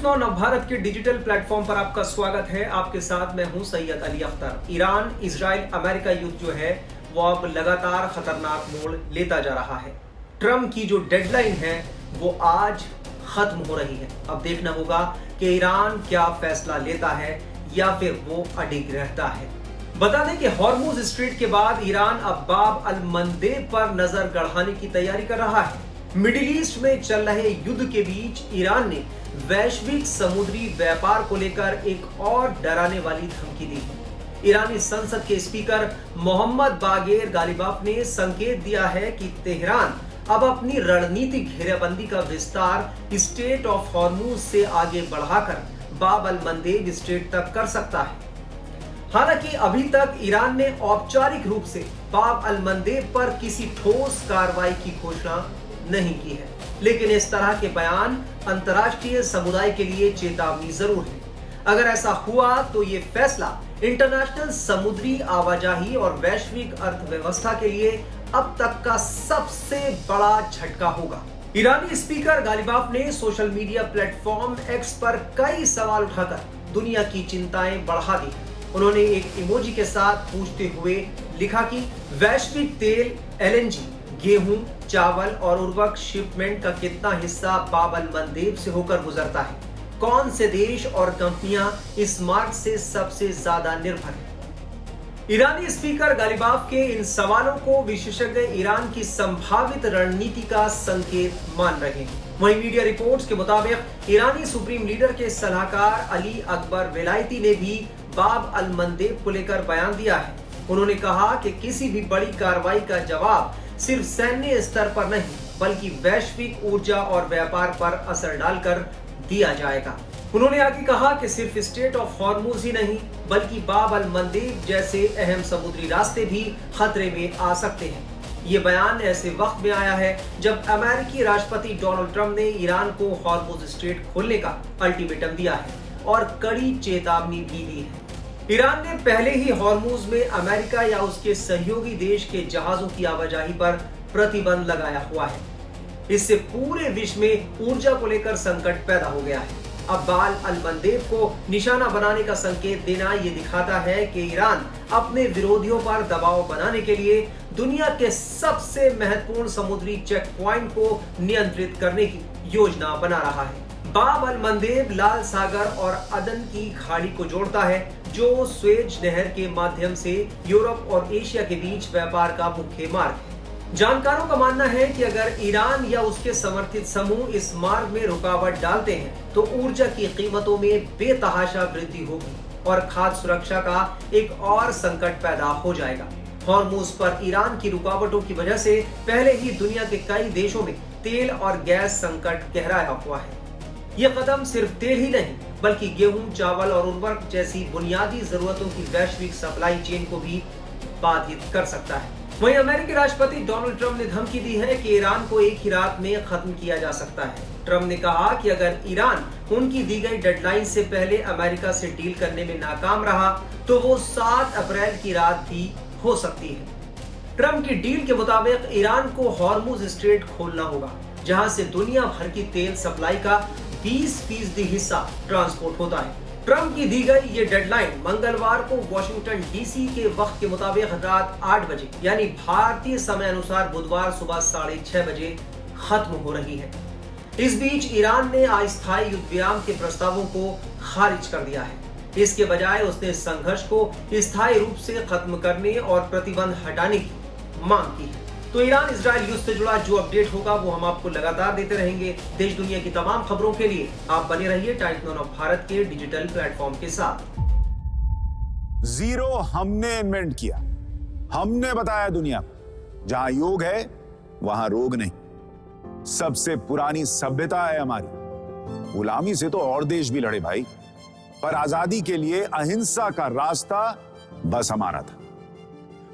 नौ नवभारत के digital platform पर आपका स्वागत है। आपके साथ मैं हूं Syed Ali Akhtar. Iran Israel America युद्ध जो है वो अब लगातार खतरनाक मोड़ लेता जा रहा है। ट्रम्प की जो डेडलाइन है वो आज खत्म हो रही है। अब देखना होगा कि ईरान क्या फैसला लेता है या फिर वो अडिग रहता है। बता दें कि हॉर्मुज स्ट्रेट के बाद ईरान अब बाब अल मंदेब पर नजर गड़ाने की तैयारी कर रहा है। मिडिल ईस्ट में चल रहे युद्ध के बीच ईरान ने वैश्विक समुद्री व्यापार को लेकर एक और डराने वाली धमकी दी है। ईरानी संसद के स्पीकर मोहम्मद बागेर गालिबाफ ने संकेत दिया है कि तेहरान अब अपनी रणनीतिक घेराबंदी का विस्तार स्ट्रेट ऑफ हॉर्मुज से आगे बढ़ाकर बाब अल मंदेब स्ट्रेट तक कर सकता है। हालांकि अभी तक ईरान ने औपचारिक रूप से बाब अल मंदेब पर किसी ठोस कार्रवाई की घोषणा नहीं की है, लेकिन इस तरह के बयान अंतर्राष्ट्रीय समुदाय के लिए चेतावनी जरूर है। अगर ऐसा हुआ तो ये फैसला इंटरनेशनल समुद्री आवाजाही और वैश्विक अर्थव्यवस्था के लिए अब तक का सबसे बड़ा झटका होगा। ईरानी स्पीकर गालिबाफ ने सोशल मीडिया प्लेटफॉर्म एक्स पर कई सवाल उठाकर दुनिया की चिंताएं बढ़ा दी। उन्होंने एक इमोजी के साथ पूछते हुए लिखा कि वैश्विक तेल, एलएनजी, गेहूं, चावल और उर्वरक शिपमेंट का कितना हिस्सा बाब अल मंदेब से होकर गुजरता है? कौन से देश और कंपनियां इस मार्ग से सबसे ज्यादा निर्भर हैं? ईरानी स्पीकर गालिबाफ के इन सवालों को विशेषज्ञ ईरान की संभावित रणनीति का संकेत मान रहे हैं। वहीं मीडिया रिपोर्ट्स के मुताबिक ईरानी सुप्रीम लीडर के सलाहकार अली अकबर वेलायती ने भी बाब अल मंदेब को लेकर बयान दिया है। उन्होंने कहा कि किसी भी बड़ी कार्रवाई का जवाब सिर्फ सैन्य स्तर पर नहीं बल्कि वैश्विक ऊर्जा और व्यापार पर असर डालकर दिया जाएगा। उन्होंने आगे कहा कि सिर्फ स्ट्रेट ऑफ हॉर्मुज ही नहीं बल्कि बाब अल मंदेब जैसे अहम समुद्री रास्ते भी खतरे में आ सकते हैं। ये बयान ऐसे वक्त में आया है जब अमेरिकी राष्ट्रपति डोनाल्ड ट्रंप ने ईरान को हॉर्मुज स्ट्रेट खोलने का अल्टीमेटम दिया है और कड़ी चेतावनी भी दी है। ईरान ने पहले ही हॉर्मुज में अमेरिका या उसके सहयोगी देश के जहाजों की आवाजाही पर प्रतिबंध लगाया हुआ है। इससे पूरे विश्व में ऊर्जा को लेकर संकट पैदा हो गया है। अब बाब अल मंदेब को निशाना बनाने का संकेत देना ये दिखाता है कि ईरान अपने विरोधियों पर दबाव बनाने के लिए दुनिया के सबसे महत्वपूर्ण समुद्री चेक पॉइंट को नियंत्रित करने की योजना बना रहा है। बाब अल मंदेब लाल सागर और अदन की खाड़ी को जोड़ता है, जो स्वेज नहर के माध्यम से यूरोप और एशिया के बीच व्यापार का मुख्य मार्ग है। जानकारों का मानना है कि अगर ईरान या उसके समर्थित समूह इस मार्ग में रुकावट डालते हैं तो ऊर्जा की कीमतों में बेतहाशा वृद्धि होगी और खाद्य सुरक्षा का एक और संकट पैदा हो जाएगा। हॉर्मुज पर ईरान की रुकावटों की वजह से पहले ही दुनिया के कई देशों में तेल और गैस संकट गहराया हुआ है। ये कदम सिर्फ तेल ही नहीं बल्कि गेहूं, चावल और उर्वरक जैसी बुनियादी जरूरतों की वैश्विक सप्लाई चेन को भी बाधित कर सकता है। वहीं अमेरिकी राष्ट्रपति डोनाल्ड ट्रंप ने धमकी दी है कि ईरान को एक ही रात में खत्म किया जा सकता है। ट्रंप ने कहा कि अगर ईरान उनकी दी गई डेडलाइन से पहले अमेरिका से डील करने में नाकाम रहा तो वो 7 अप्रैल की रात भी हो सकती है। ट्रंप की डील के मुताबिक ईरान को हॉर्मुज स्ट्रेट खोलना होगा, जहां से दुनिया भर की तेल सप्लाई का 20% हिस्सा ट्रांसपोर्ट होता है। ट्रंप की दी गई ये डेडलाइन मंगलवार को वॉशिंगटन डीसी के वक्त के मुताबिक रात 8 बजे यानी भारतीय समय अनुसार बुधवार सुबह 6:30 बजे खत्म हो रही है। इस बीच ईरान ने अस्थायी युद्ध विराम के प्रस्तावों को खारिज कर दिया है। इसके बजाय उसने संघर्ष को स्थायी रूप से खत्म करने और प्रतिबंध हटाने की मांग की है। तो ईरान इजराइल युद्ध से जुड़ा जो अपडेट होगा वो हम आपको लगातार देते रहेंगे। देश दुनिया की तमाम खबरों के लिए आप बने रहिए टाइम्स नाउ भारत के डिजिटल प्लेटफॉर्म के साथ। जीरो हमने इन्वेंट किया, हमने बताया दुनिया को जहां योग है वहां रोग नहीं। सबसे पुरानी सभ्यता है हमारी। गुलामी से तो और देश भी लड़े भाई, पर आजादी के लिए अहिंसा का रास्ता बस हमारा था।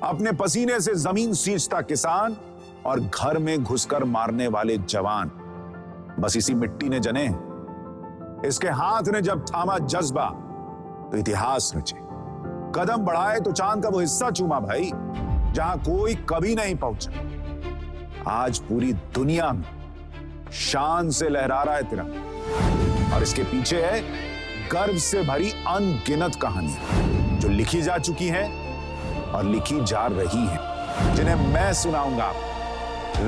अपने पसीने से जमीन सींचता किसान और घर में घुसकर मारने वाले जवान, बस इसी मिट्टी ने जने हैं। इसके हाथ ने जब थामा जज्बा तो इतिहास रचे। कदम बढ़ाए तो चांद का वो हिस्सा चूमा भाई जहां कोई कभी नहीं पहुंचा। आज पूरी दुनिया में शान से लहरा रहा है तिरंगा। और इसके पीछे है गर्व से भरी अनगिनत कहानियां जो लिखी जा चुकी हैं और लिखी जा रही हैं, जिन्हें मैं सुनाऊंगा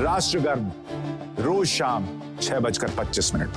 राष्ट्रगर्व रोज शाम 6:25